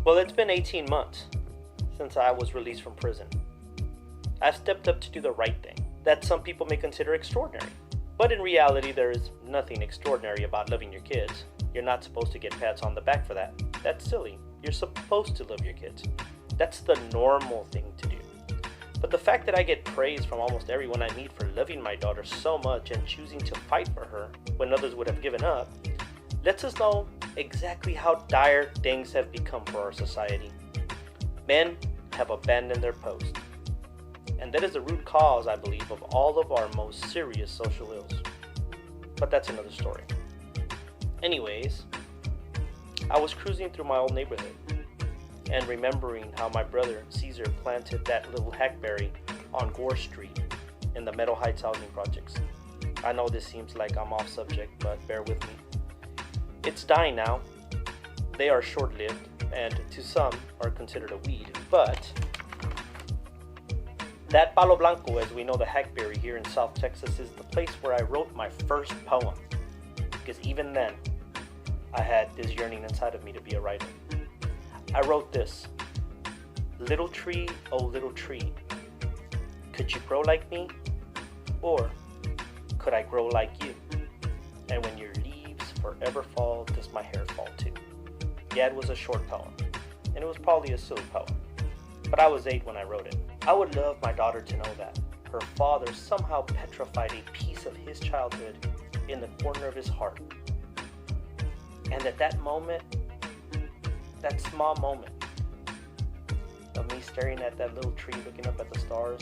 Well, it's been 18 months since I was released from prison. I've stepped up to do the right thing, that some people may consider extraordinary. But in reality, there is nothing extraordinary about loving your kids. You're not supposed to get pats on the back for that. That's silly. You're supposed to love your kids. That's the normal thing to do. But the fact that I get praise from almost everyone I meet for loving my daughter so much and choosing to fight for her when others would have given up lets us know exactly how dire things have become for our society. Men have abandoned their post. And that is the root cause, I believe, of all of our most serious social ills. But that's another story. Anyways, I was cruising through my old neighborhood and remembering how my brother Caesar planted that little hackberry on Gore Street in the Meadow Heights housing projects. I know this seems like I'm off subject, but bear with me. It's dying now. They are short-lived and to some are considered a weed, but that Palo Blanco, as we know the hackberry here in South Texas, is the place where I wrote my first poem. Because even then, I had this yearning inside of me to be a writer. I wrote this: little tree, oh little tree, could you grow like me? Or could I grow like you? And when your leaves forever fall, does my hair fall too? Yeah, it was a short poem, and it was probably a silly poem, but I was 8 when I wrote it. I would love my daughter to know that her father somehow petrified a piece of his childhood in the corner of his heart. And at that moment, that small moment of me staring at that little tree looking up at the stars,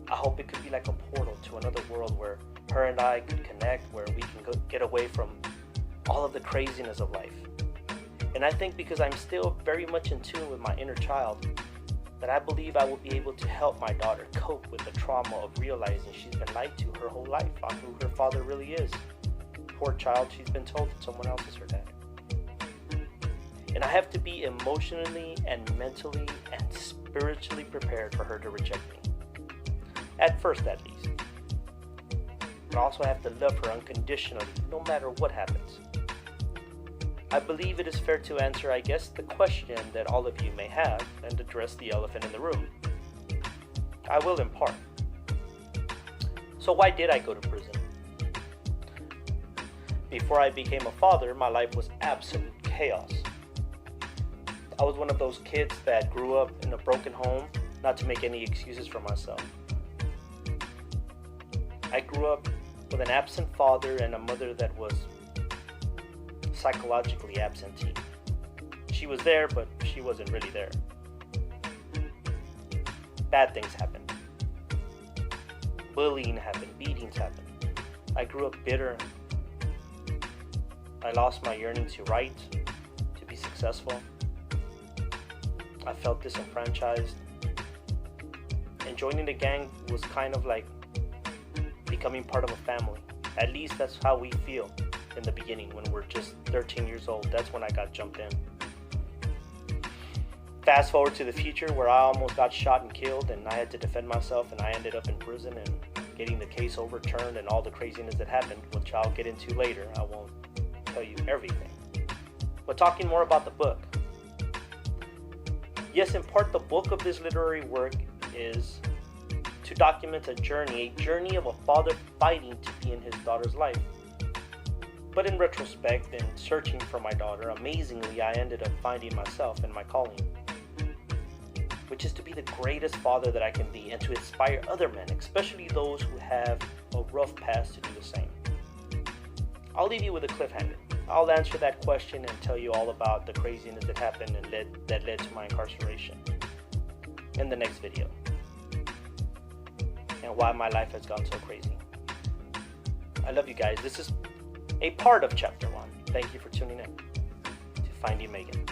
I hope it could be like a portal to another world where her and I could connect, where we can get away from all of the craziness of life. And I think because I'm still very much in tune with my inner child, that I believe I will be able to help my daughter cope with the trauma of realizing she's been lied to her whole life on who her father really is. Poor child, she's been told that someone else is her dad. And I have to be emotionally and mentally and spiritually prepared for her to reject me. At first, at least. But I also have to love her unconditionally, no matter what happens. I believe it is fair to answer, I guess, the question that all of you may have and address the elephant in the room. I will in part. So why did I go to prison? Before I became a father, my life was absolute chaos. I was one of those kids that grew up in a broken home, not to make any excuses for myself. I grew up with an absent father and a mother that was psychologically absentee. She was there, but she wasn't really there. Bad things happened. Bullying happened, beatings happened. I grew up bitter. I lost my yearning to write, to be successful. I felt disenfranchised. And joining the gang was kind of like becoming part of a family. At least that's how we feel in the beginning when we're just 13 years old. That's when I got jumped in. Fast forward to the future where I almost got shot and killed and I had to defend myself and I ended up in prison and getting the case overturned and all the craziness that happened, which I'll get into later. I won't tell you everything. But talking more about the book. Yes, in part the bulk of this literary work is to document a journey of a father fighting to be in his daughter's life. But in retrospect, in searching for my daughter, amazingly, I ended up finding myself and my calling, which is to be the greatest father that I can be and to inspire other men, especially those who have a rough past, to do the same. I'll leave you with a cliffhanger. I'll answer that question and tell you all about the craziness that happened and that led to my incarceration in the next video, and why my life has gone so crazy. I love you guys. This is a part of chapter 1. Thank you for tuning in to Finding Megan.